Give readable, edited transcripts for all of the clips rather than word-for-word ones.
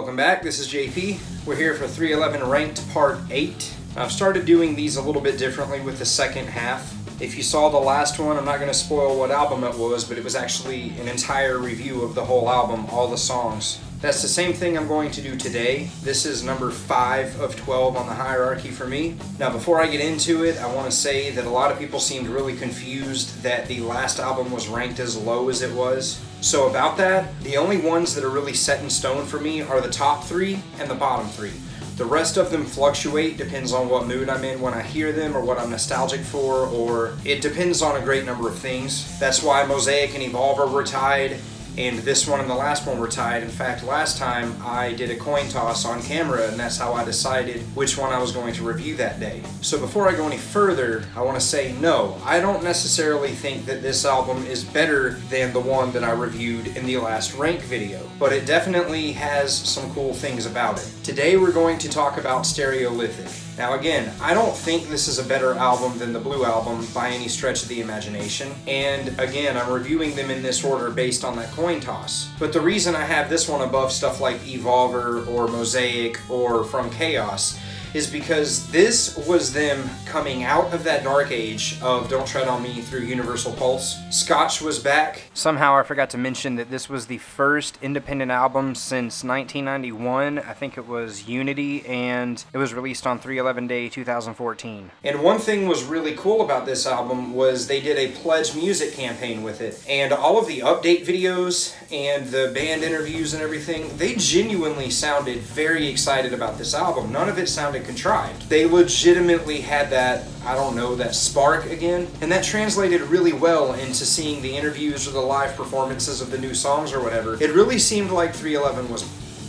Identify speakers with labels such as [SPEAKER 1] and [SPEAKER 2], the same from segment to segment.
[SPEAKER 1] Welcome back, this is JP. We're here for 311 Ranked Part 8. I've started doing these a little bit differently with the second half. If you saw the last one, I'm not going to spoil what album it was, but it was actually an entire review of the whole album, all the songs. That's the same thing I'm going to do today. This is number 5 of 12 on the hierarchy for me. Now before I get into it, I want to say that a lot of people seemed really confused that the last album was ranked as low as it was. So about that, the only ones that are really set in stone for me are the top 3 and the bottom 3. The rest of them fluctuate, depends on what mood I'm in when I hear them or what I'm nostalgic for, or it depends on a great number of things. That's why Mosaic and Evolver were tied, and this one and the last one were tied. In fact, last time I did a coin toss on camera, and that's how I decided which one I was going to review that day. So before I go any further, I want to say no, I don't necessarily think that this album is better than the one that I reviewed in the last rank video, but it definitely has some cool things about it. Today we're going to talk about Stereolithic. Now again, I don't think this is a better album than the Blue Album by any stretch of the imagination, and again, I'm reviewing them in this order based on that coin toss. But the reason I have this one above stuff like Evolver or Mosaic or From Chaos is because this was them coming out of that dark age of Don't Tread on Me through Universal Pulse. Scotch was back. Somehow I forgot to mention that this was the first independent album since 1991. I think it was Unity, and it was released on 3/11 Day 2014. And one thing was really cool about this album was they did a Pledge Music campaign with it. And all of the update videos and the band interviews and everything, they genuinely sounded very excited about this album. None of it sounded contrived. They legitimately had that, I don't know, that spark again, and that translated really well into seeing the interviews or the live performances of the new songs or whatever. It really seemed like 311 was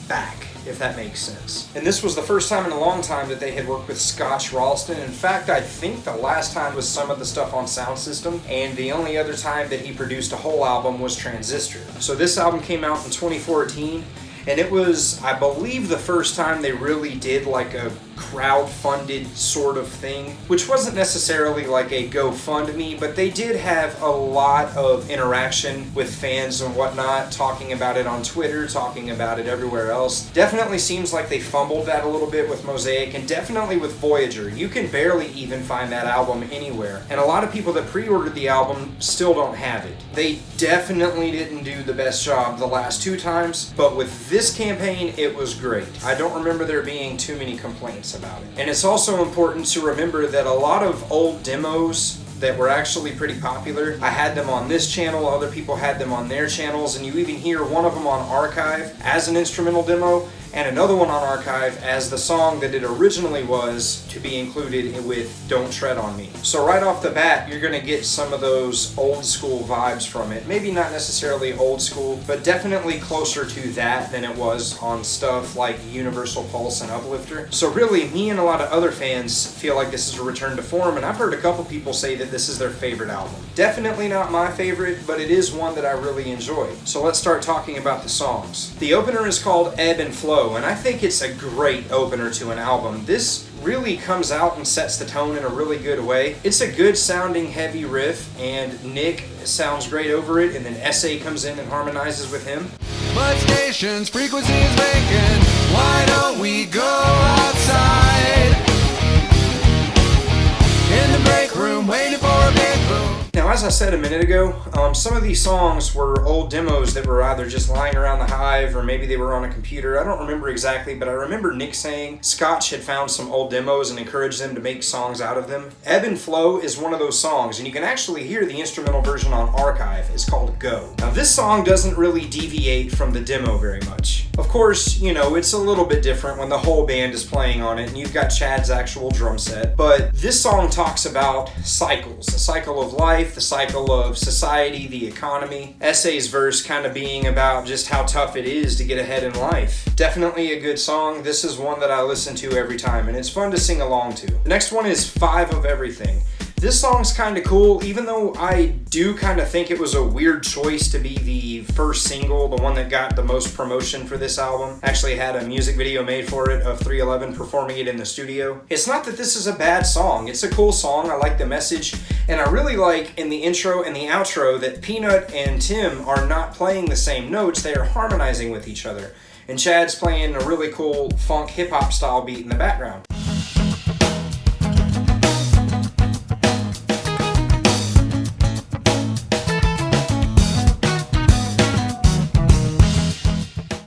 [SPEAKER 1] back, if that makes sense. And this was the first time in a long time that they had worked with Scotch Ralston. In fact, I think the last time was some of the stuff on Sound System, and the only other time that he produced a whole album was Transistor. So this album came out in 2014, and it was, I believe, the first time they really did like a crowd-funded sort of thing, which wasn't necessarily like a GoFundMe, but they did have a lot of interaction with fans and whatnot, talking about it on Twitter, talking about it everywhere else. Definitely seems like they fumbled that a little bit with Mosaic, and definitely with Voyager. You can barely even find that album anywhere, and a lot of people that pre-ordered the album still don't have it. They definitely didn't do the best job the last 2 times, but with this campaign, it was great. I don't remember there being too many complaints about it. And it's also important to remember that a lot of old demos that were actually pretty popular, I had them on this channel, other people had them on their channels, and you even hear one of them on Archive as an instrumental demo, and another one on Archive as the song that it originally was to be included with Don't Tread on Me. So right off the bat, you're going to get some of those old school vibes from it. Maybe not necessarily old school, but definitely closer to that than it was on stuff like Universal Pulse and Uplifter. So really, me and a lot of other fans feel like this is a return to form, and I've heard a couple people say that this is their favorite album. Definitely not my favorite, but it is one that I really enjoy. So let's start talking about the songs. The opener is called Ebb and Flow, and I think it's a great opener to an album. This really comes out and sets the tone in a really good way. It's a good sounding heavy riff, and Nick sounds great over it, and then SA comes in and harmonizes with him.
[SPEAKER 2] But stations, frequencies vacant, why don't we go outside? In the break room, waiting for a big boom.
[SPEAKER 1] Now, as I said a minute ago, some of these songs were old demos that were either just lying around the Hive or maybe they were on a computer. I don't remember exactly, but I remember Nick saying Scotch had found some old demos and encouraged them to make songs out of them. Ebb and Flow is one of those songs, and you can actually hear the instrumental version on Archive. It's called Go. Now, this song doesn't really deviate from the demo very much. Of course, you know, it's a little bit different when the whole band is playing on it and you've got Chad's actual drum set, but this song talks about cycles, a cycle of life, the cycle of society, the economy. SA's verse kind of being about just how tough it is to get ahead in life. Definitely a good song. This is one that I listen to every time, and it's fun to sing along to. The next one is 5 of Everything. This song's kind of cool, even though I do kind of think it was a weird choice to be the first single, the one that got the most promotion for this album. Actually had a music video made for it of 311 performing it in the studio. It's not that this is a bad song. It's a cool song. I like the message, and I really like in the intro and the outro that Peanut and Tim are not playing the same notes. They are harmonizing with each other. and Chad's playing a really cool funk hip-hop style beat in the background.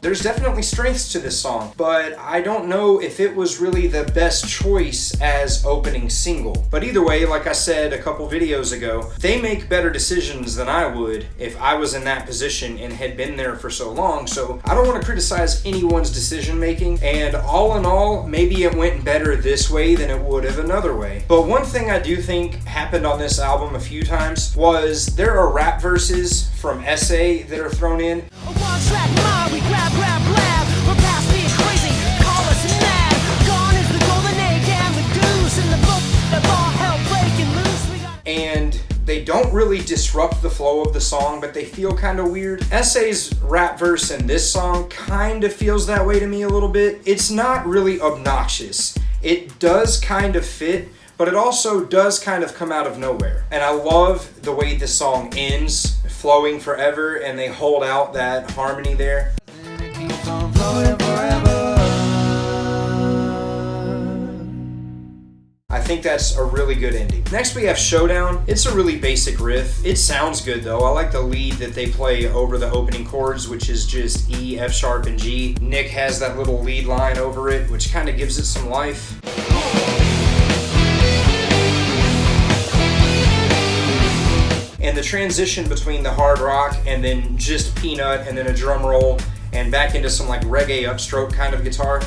[SPEAKER 1] There's definitely strengths to this song, but I don't know if it was really the best choice as opening single. But either way, like I said a couple videos ago, they make better decisions than I would if I was in that position and had been there for so long, so I don't want to criticize anyone's decision making, and all in all, maybe it went better this way than it would have another way. But one thing I do think happened on this album a few times was there are rap verses from SA that are thrown in.
[SPEAKER 3] One track mind, we grab, we're past being crazy, call us mad. Gone is the golden egg and the goose, and the book, the ball held breaking loose. We got...
[SPEAKER 1] And they don't really disrupt the flow of the song, but they feel kind of weird. SA's rap verse in this song kind of feels that way to me a little bit. It's not really obnoxious. It does kind of fit, but it also does kind of come out of nowhere. And I love the way the song ends, flowing forever, and they hold out that harmony there.
[SPEAKER 2] It keeps on flowing forever.
[SPEAKER 1] I think that's a really good ending. Next we have Showdown. It's a really basic riff. It sounds good though. I like the lead that they play over the opening chords, which is just E, F sharp, and G. Nick has that little lead line over it, which kind of gives it some life. And the transition between the hard rock and then just Peanut and then a drum roll and back into some like reggae upstroke kind of guitar.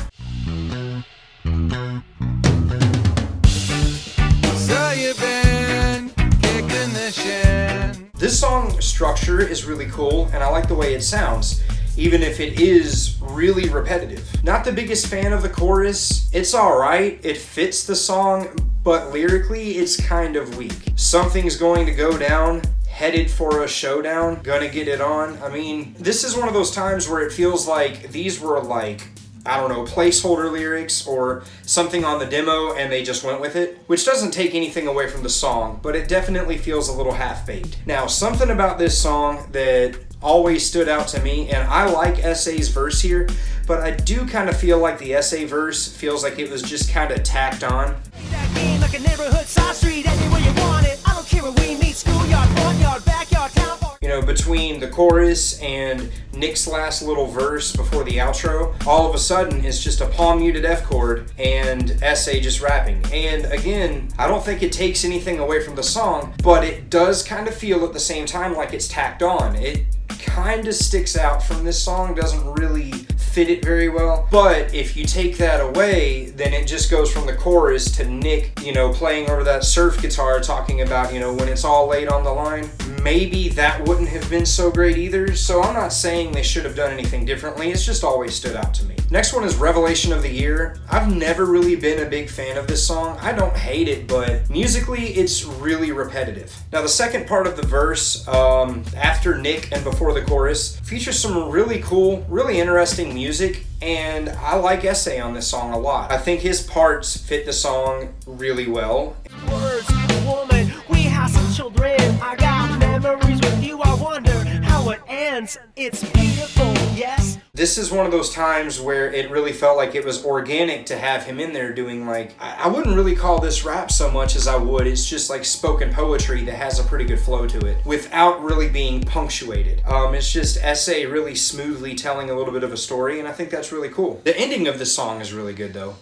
[SPEAKER 2] So you've been kicking the shin.
[SPEAKER 1] This song structure is really cool and I like the way it sounds, even if it is really repetitive. Not the biggest fan of the chorus. It's alright, it fits the song, but lyrically it's kind of weak. Something's going to go down, headed for a showdown, gonna get it on. I mean, this is one of those times where it feels like these were like, I don't know, placeholder lyrics or something on the demo and they just went with it, which doesn't take anything away from the song, but it definitely feels a little half-baked. Now, something about this song that always stood out to me, and I like SA's verse here, but I do kind of feel like the SA verse feels like it was just kind of tacked on.
[SPEAKER 3] That game like a neighborhood side street, anywhere you want it. I don't care where we meet, schoolyard, front yard, backyard, town park.
[SPEAKER 1] You know, between the chorus and Nick's last little verse before the outro, all of a sudden it's just a palm muted F chord and SA just rapping. And again, I don't think it takes anything away from the song, but it does kind of feel at the same time like it's tacked on. It kind of sticks out from this song, doesn't really fit it very well. But if you take that away, then it just goes from the chorus to Nick, you know, playing over that surf guitar talking about, you know, when it's all laid on the line. Maybe that wouldn't have been so great either, so I'm not saying they should have done anything differently, it's just always stood out to me. Next one is Revelation of the Year. I've never really been a big fan of this song. I don't hate it, but musically it's really repetitive. Now the second part of the verse, after Nick and before the chorus, features some really cool, really interesting music, and I like SA on this song a lot. I think his parts fit the song really well.
[SPEAKER 3] Words, woman, we have some children. I got memories with you, I wonder how it ends. It's beautiful, yes.
[SPEAKER 1] This is one of those times where it really felt like it was organic to have him in there doing like, I wouldn't really call this rap so much as I would, it's just like spoken poetry that has a pretty good flow to it without really being punctuated. It's just SA really smoothly telling a little bit of a story, and I think that's really cool. The ending of this song is really good though.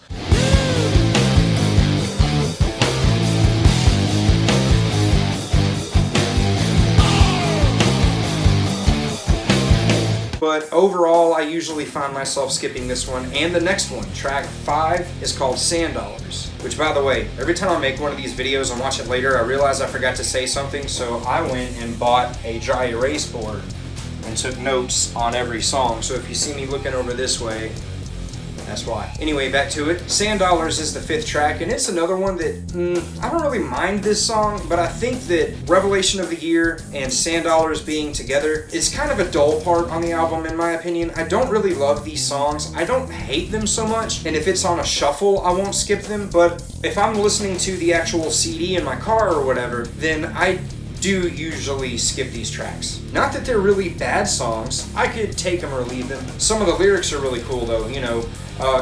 [SPEAKER 1] But overall, I usually find myself skipping this one and the next one. Track 5 is called Sand Dollars, which by the way, every time I make one of these videos and watch it later, I realize I forgot to say something, so I went and bought a dry erase board and took notes on every song. So if you see me looking over this way, that's why. Anyway, back to it. Sand Dollars is the 5th track, and it's another one that, I don't really mind this song, but I think that Revelation of the Year and Sand Dollars being together is kind of a dull part on the album in my opinion. I don't really love these songs. I don't hate them so much, and if it's on a shuffle, I won't skip them, but if I'm listening to the actual CD in my car or whatever, then I do usually skip these tracks. Not that they're really bad songs, I could take them or leave them. Some of the lyrics are really cool though, you know.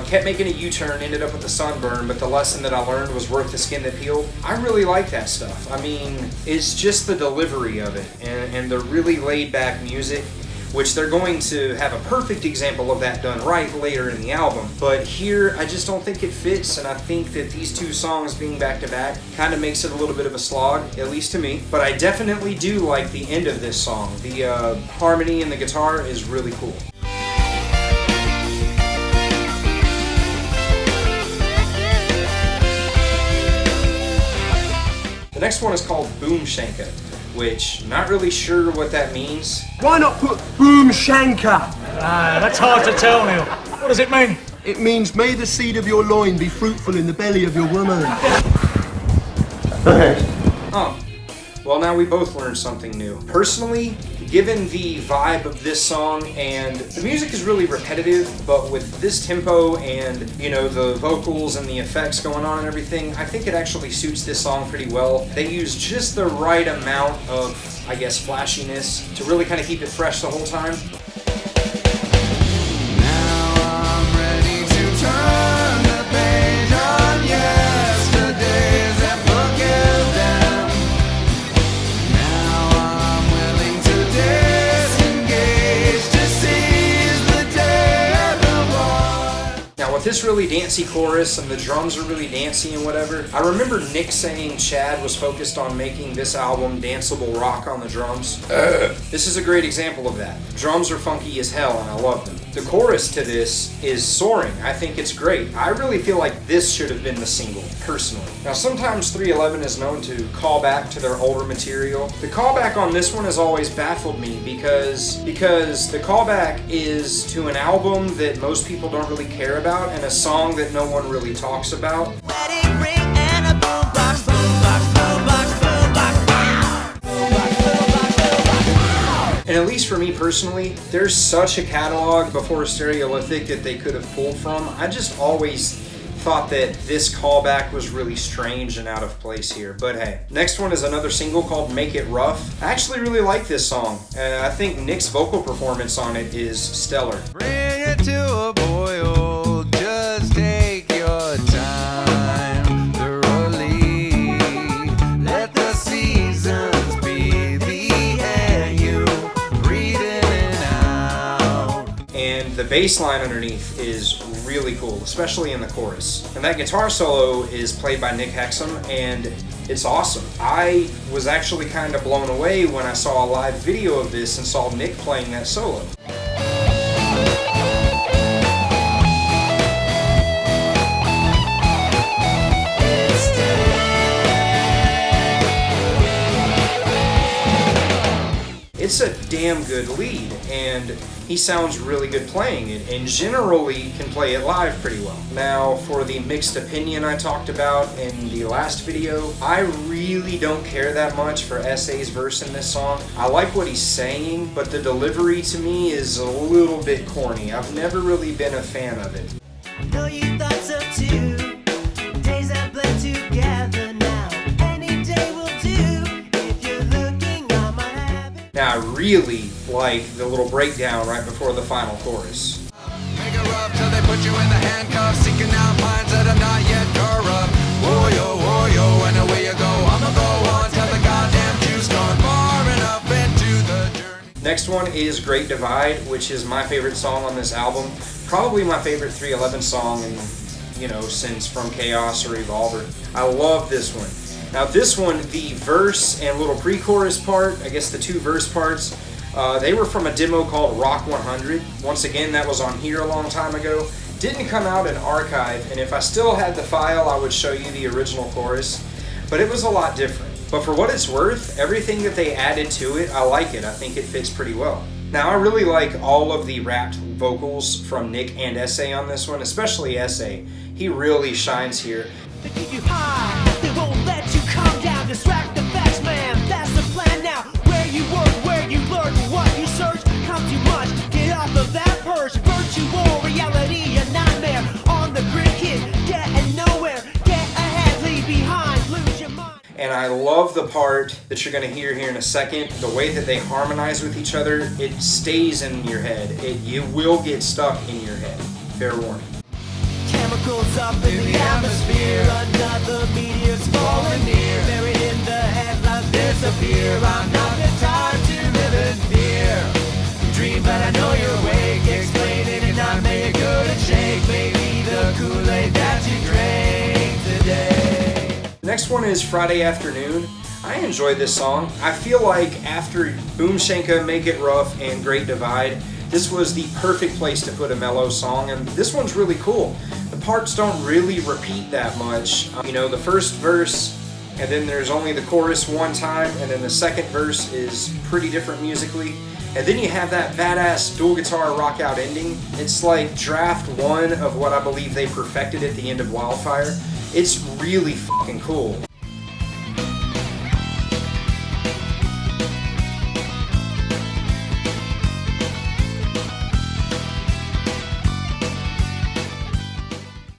[SPEAKER 1] Kept making a U-turn, ended up with a sunburn, but the lesson that I learned was worth the skin that peeled. I really like that stuff. I mean, it's just the delivery of it and the really laid-back music, which they're going to have a perfect example of that done right later in the album. But here, I just don't think it fits, and I think that these two songs being back-to-back kind of makes it a little bit of a slog, at least to me. But I definitely do like the end of this song. The harmony and the guitar is really cool. The next one is called Boom Shanka, which not really sure what that means.
[SPEAKER 4] Why not put Boom Shanka?
[SPEAKER 5] That's hard to tell, Neil. What does it mean?
[SPEAKER 4] It means, may the seed of your loin be fruitful in the belly of your woman.
[SPEAKER 1] Oh, well now we both learned something new. Personally, given the vibe of this song, and the music is really repetitive, but with this tempo and, you know, the vocals and the effects going on and everything, I think it actually suits this song pretty well. They use just the right amount of, I guess, flashiness to really kind of keep it fresh the whole time.
[SPEAKER 2] Now I'm ready to turn the page on yesterdays and forgive them. Now I'm willing to disengage to seize the day of the war.
[SPEAKER 1] Now with this really dancey chorus and the drums are really dancey and whatever, I remember Nick saying Chad was focused on making this album danceable rock on the drums. This is a great example of that. Drums are funky as hell and I love them. The chorus to this is soaring. I think it's great. I really feel like this should have been the single, personally. Now sometimes 311 is known to call back to their older material. The callback on this one has always baffled me because the callback is to an album that most people don't really care about and a song that no one really talks about.
[SPEAKER 3] Wedding ring and a boombox, boombox, boombox, boombox, boombox, boombox, boombox.
[SPEAKER 1] And at least for me personally, there's such a catalog before Stereolithic that they could have pulled from. I just always thought that this callback was really strange and out of place here, but hey. Next one is another single called Make It Rough. I actually really like this song. I think Nick's vocal performance on it is stellar.
[SPEAKER 2] Bring it to a boil, just take your time thoroughly. Let the seasons be the air you breathe in and out.
[SPEAKER 1] And the bass line underneath is really cool, especially in the chorus. And that guitar solo is played by Nick Hexum, and it's awesome. I was actually kind of blown away when I saw a live video of this and saw Nick playing that solo. It's a damn good lead, and he sounds really good playing it, and generally can play it live pretty well. Now, for the mixed opinion I talked about in the last video, I really don't care that much for S.A.'s verse in this song. I like what he's saying, but the delivery to me is a little bit corny. I've never really been a fan of it.
[SPEAKER 3] Know you thought so too. Days that blend together now. Any day will do. If you're looking on my habit.
[SPEAKER 1] Now, I really like the little breakdown right before the final chorus.
[SPEAKER 2] Make it rough till they put you in the handcuffs, seeking out minds that are not yet corrupt. Warrior, and away you go. I'ma go on till the goddamn juice gone far enough into the journey.
[SPEAKER 1] Next one is Great Divide, which is my favorite song on this album. Probably my favorite 311 song, since From Chaos or Revolver. I love this one. Now this one, the verse and little pre-chorus part, I guess the two verse parts, they were from a demo called Rock 100. Once again, that was on here a long time ago. Didn't come out in archive, and if I still had the file, I would show you the original chorus, but it was a lot different. But for what it's worth, everything that they added to it, I like it. I think it fits pretty well. Now, I really like all of the rapped vocals from Nick and S.A. on this one, especially S.A. He really shines here.
[SPEAKER 3] They keep you high, they won't let you calm down. Distract the facts, man, that's the plan now. Where you work, where you learn, what you search, come too much. Get off of that perch, virtual reality, a nightmare. On the grid, kid, getting nowhere. Get ahead, leave behind, lose your mind.
[SPEAKER 1] And I I love the part that you're going to hear here in a second. The way that they harmonize with each other, it stays in your head. You will get stuck in your head. Fair warning.
[SPEAKER 3] Chemicals up in the atmosphere. Another meteor's falling near. Buried in the headlines, disappear. I'm not the time to live in fear. Dream, but I know you're awake. Explain it and I make a good and shake. Maybe the Kool-Aid that you drank today.
[SPEAKER 1] The next one is Friday Afternoon. I enjoyed this song. I feel like after Boom Shanka, Make It Rough, and Great Divide, this was the perfect place to put a mellow song, and this one's really cool. The parts don't really repeat that much. You know, the first verse, and then there's only the chorus one time, and then the second verse is pretty different musically. And then you have that badass dual guitar rock out ending. It's like draft one of what I believe they perfected at the end of Wildfire. It's really fucking cool.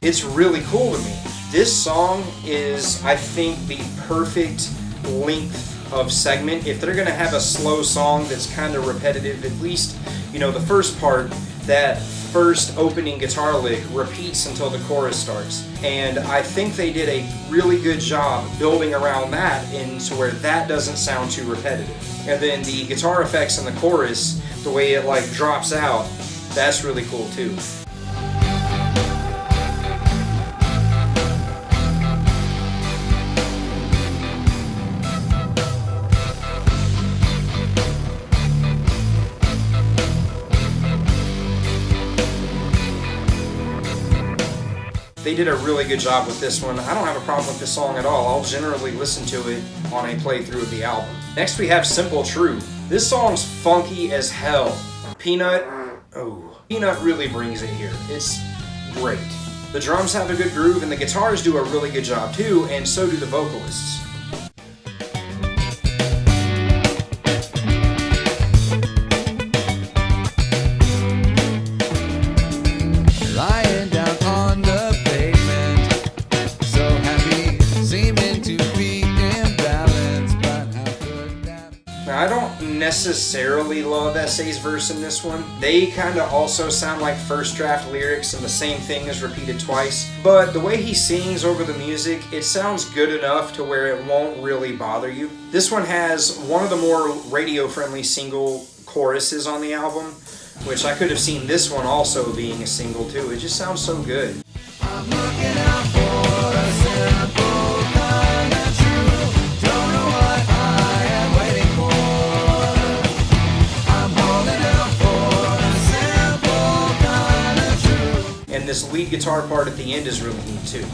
[SPEAKER 1] It's really cool to me. This song is, I think, the perfect length of segment. If they're gonna have a slow song that's kind of repetitive, at least, you know, the first part, that first opening guitar lick repeats until the chorus starts. And I think they did a really good job building around that into where that doesn't sound too repetitive. And then the guitar effects in the chorus, the way it like drops out, that's really cool too. They did a really good job with this one. I don't have a problem with this song at all. I'll generally listen to it on a playthrough of the album. Next we have Simple True. This song's funky as hell. Peanut really brings it here. It's great. The drums have a good groove and the guitars do a really good job too, and so do the vocalists. Now, I don't necessarily love S.A.'s verse in this one. They kind of also sound like first draft lyrics and the same thing is repeated twice. But the way he sings over the music, it sounds good enough to where it won't really bother you. This one has one of the more radio-friendly single choruses on the album, which I could have seen this one also being a single too. It just sounds so good.
[SPEAKER 2] I'm looking out for a simple kind of truth. Don't know what I am waiting for. I'm holding out for a simple kind of truth.
[SPEAKER 1] And this lead guitar part at the end is really neat too.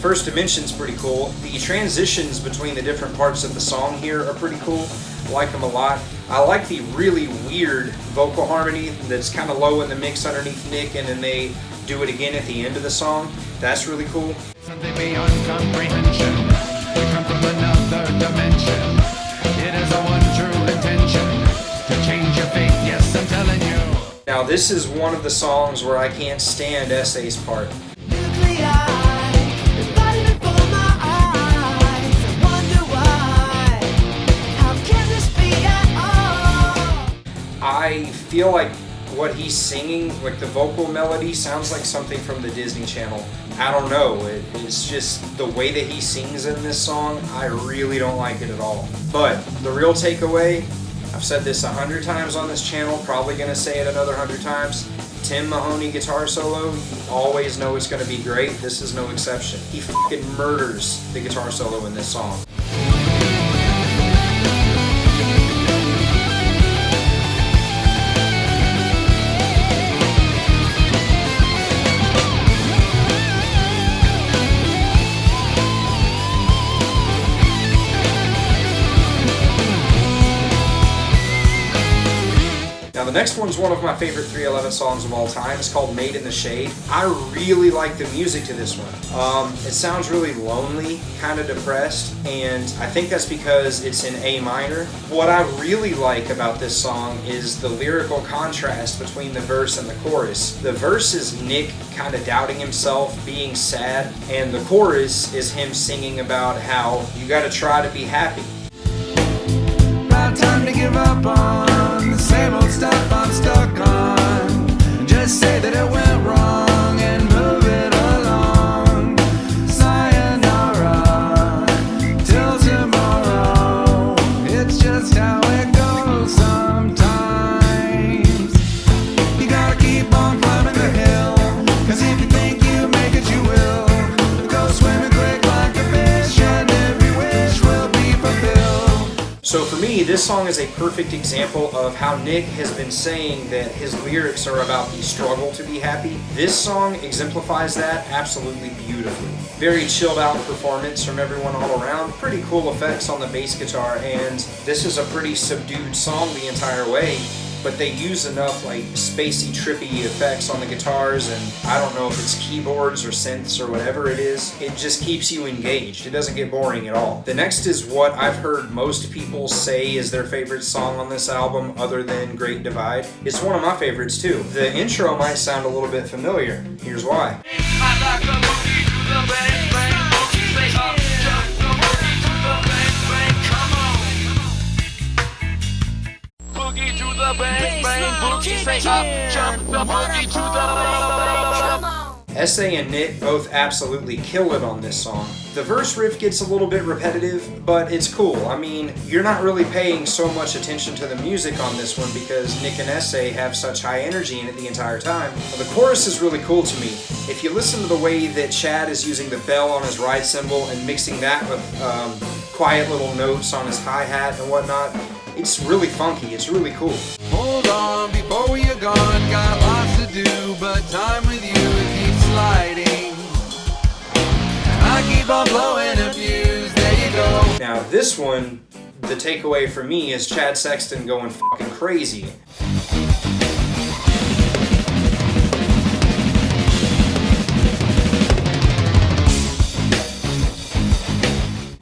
[SPEAKER 1] First Dimension's pretty cool. The transitions between the different parts of the song here are pretty cool. I like them a lot. I like the really weird vocal harmony that's kind of low in the mix underneath Nick, and then they do it again at the end of the song. That's really cool.
[SPEAKER 2] Something beyond comprehension. We come from another dimension. It is our one true intention to change your fate. Yes, I'm telling you.
[SPEAKER 1] Now this is one of the songs where I can't stand S.A.'s part. I feel like what he's singing, like the vocal melody, sounds like something from the Disney Channel. I don't know, it's just the way that he sings in this song, I really don't like it at all. But the real takeaway, I've said this 100 times on this channel, probably gonna say it another 100 times, Tim Mahoney guitar solo, you always know it's gonna be great. This is no exception. He fucking murders the guitar solo in this song. Now the next one's one of my favorite 311 songs of all time. It's called Made in the Shade. I really like the music to this one. It sounds really lonely, kind of depressed, and I think that's because it's in A minor. What I really like about this song is the lyrical contrast between the verse and the chorus. The verse is Nick kind of doubting himself, being sad, and the chorus is him singing about how you gotta try to be happy.
[SPEAKER 2] About time to give up on the same old stuff I'm stuck on. Just say that it went wrong and move it along. Sayonara, till tomorrow. It's just how it goes sometimes. You gotta keep on climbing the hill, 'cause if you think you make it, you will. Go swimming quick like a fish, and every wish will be fulfilled.
[SPEAKER 1] So for me, this song is a perfect example of how Nick has been saying that his lyrics are about the struggle to be happy. This song exemplifies that absolutely beautifully. Very chilled out performance from everyone all around. Pretty cool effects on the bass guitar, and this is a pretty subdued song the entire way. But they use enough like spacey, trippy effects on the guitars, and I don't know if it's keyboards or synths or whatever it is. It just keeps you engaged. It doesn't get boring at all. The next is what I've heard most people say is their favorite song on this album other than Great Divide. It's one of my favorites too. The intro might sound a little bit familiar. Here's why. S.A. and Nick both absolutely kill it on this song. The verse riff gets a little bit repetitive, but it's cool. I mean, you're not really paying so much attention to the music on this one because Nick and S.A. have such high energy in it the entire time. The chorus is really cool to me. If you listen to the way that Chad is using the bell on his ride cymbal and mixing that with quiet little notes on his hi-hat and whatnot, it's really funky. It's really cool.
[SPEAKER 2] Hold on before you're gone, got lots to do, but time with you it keeps sliding. I keep on blowing a fuse, there you go.
[SPEAKER 1] Now this one, the takeaway for me is Chad Sexton going fucking crazy.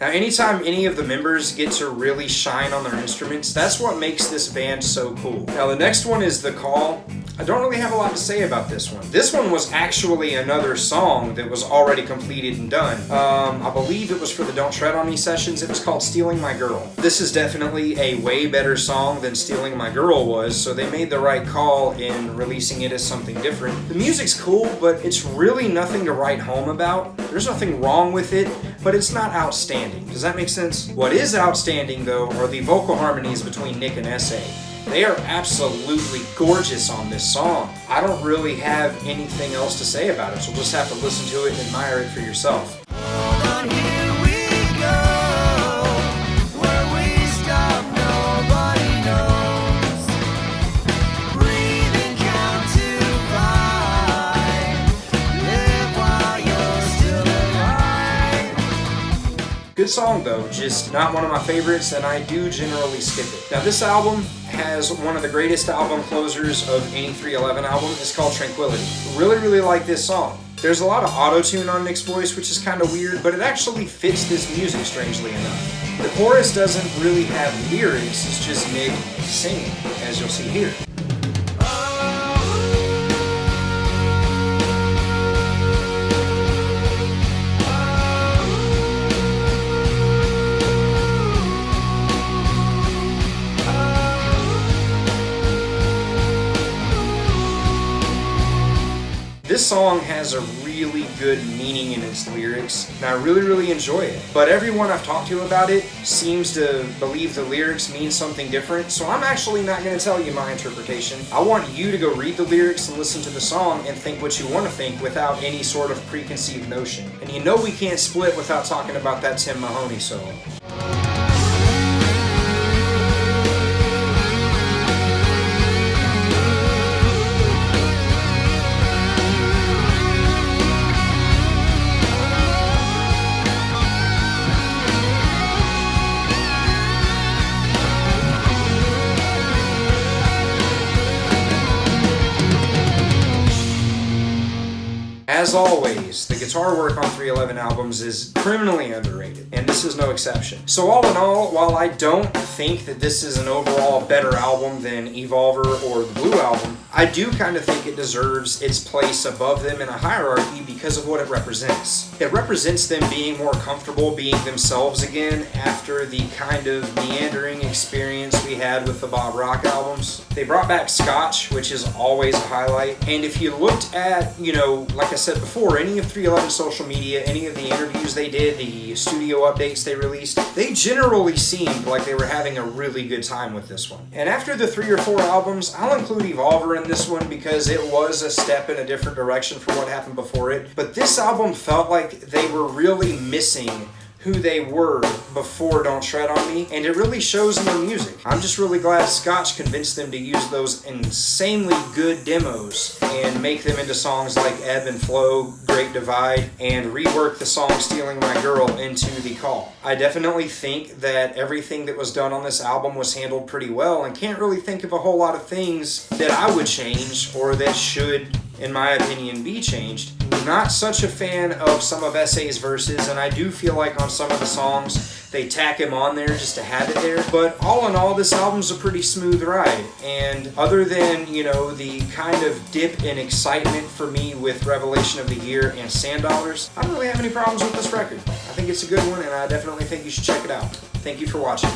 [SPEAKER 1] Now, anytime any of the members get to really shine on their instruments, that's what makes this band so cool. Now, the next one is The Call. I don't really have a lot to say about this one. This one was actually another song that was already completed and done. I believe it was for the Don't Tread on Me sessions. It was called Stealing My Girl. This is definitely a way better song than Stealing My Girl was, so they made the right call in releasing it as something different. The music's cool, but it's really nothing to write home about. There's nothing wrong with it, but it's not outstanding. Does that make sense? What is outstanding, though, are the vocal harmonies between Nick and S.A. They are absolutely gorgeous on this song. I don't really have anything else to say about it, so you'll just have to listen to it and admire it for yourself.
[SPEAKER 2] Hold on, here we go. Where we stop, nobody knows. Breathe and count to 5. Live while you're still alive.
[SPEAKER 1] Good song though, just not one of my favorites, and I do generally skip it. Now this album has one of the greatest album closers of any 311 album. It's called Tranquility. Really like this song. There's a lot of auto-tune on Nick's voice, which is kind of weird, but it actually fits this music strangely enough. The chorus doesn't really have lyrics, it's just Nick singing, as you'll see here. This song has a really good meaning in its lyrics, and I really enjoy it. But everyone I've talked to about it seems to believe the lyrics mean something different, so I'm actually not going to tell you my interpretation. I want you to go read the lyrics and listen to the song and think what you want to think without any sort of preconceived notion. And you know we can't split without talking about that Tim Mahoney solo. always, the guitar work on 311 albums is criminally underrated, and this is no exception. So all in all, while I don't think that this is an overall better album than Evolver or the Blue Album, I do kind of think it deserves its place above them in a hierarchy because of what it represents. It represents them being more comfortable being themselves again after the kind of meandering experience we had with the Bob Rock albums. They brought back Scotch, which is always a highlight, and if you looked at, like I said before, any of 311's social media, any of the interviews they did, the studio updates they released, they generally seemed like they were having a really good time with this one. And after the 3 or 4 albums, I'll include Evolver in this one because it was a step in a different direction from what happened before it. But this album felt like they were really missing who they were before Don't Tread on Me, and it really shows in their music. I'm just really glad Scotch convinced them to use those insanely good demos and make them into songs like Ebb and Flow, Great Divide, and rework the song Stealing My Girl into The Call. I definitely think that everything that was done on this album was handled pretty well, and can't really think of a whole lot of things that I would change or that should, in my opinion, be changed. Not such a fan of some of S.A.'s verses, and I do feel like on some of the songs they tack him on there just to have it there. But all in all, this album's a pretty smooth ride. And other than, the kind of dip in excitement for me with Revelation of the Year and Sand Dollars, I don't really have any problems with this record. I think it's a good one, and I definitely think you should check it out. Thank you for watching.